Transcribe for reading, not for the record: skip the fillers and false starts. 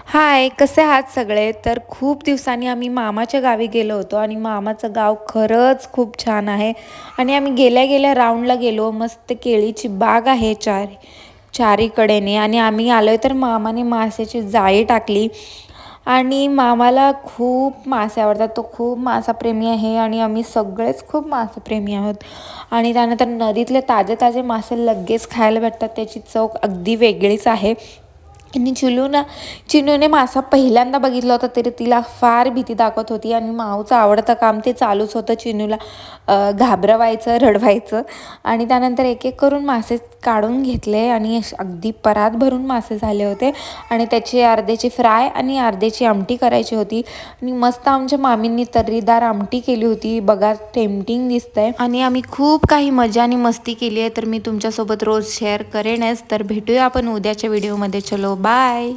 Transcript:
हाय, कसे आहात सगळे? तर खूप दिवसांनी आम्ही मामाच्या गावी गेलो होतो आणि मामाचं गाव खरंच खूप छान आहे. आणि आम्ही गेल्या गेल्या राऊंडला गेलो. मस्त केळीची बाग आहे चारीकडेने आणि आम्ही आलोय तर मामाने माशाची जाळी टाकली आणि मामाला खूप मासे आवडतात. तो खूप मासाप्रेमी आहे आणि आम्ही सगळेच खूप मासेप्रेमी आहोत. आणि त्यानंतर नदीतले ताजे ताजे मासे लगेच खायला भेटतात. त्याची चव अगदी वेगळीच आहे. आणि चिनूने मासा पहिल्यांदा बघितला होता तरी तिला फार भीती दाखवत होती आणि माऊचं आवडतं काम ते चालूच होतं चिनूला घाबरवायचं, रडवायचं. आणि त्यानंतर एक एक करून मासे काढून घेतले आणि अगदी परात भरून मासे झाले होते. आणि त्याची अर्ध्याची फ्राय आणि अर्ध्याची आमटी करायची होती. आणि मस्त आमच्या मामींनी तर्रीदार आमटी केली होती बघा, टेम्पटिंग दिसतंय. आणि आम्ही खूप काही मजा आणि मस्ती केली आहे तर मी तुमच्यासोबत रोज शेअर करेनच. तर भेटूया आपण उद्याच्या व्हिडिओमध्ये. चलो बाय.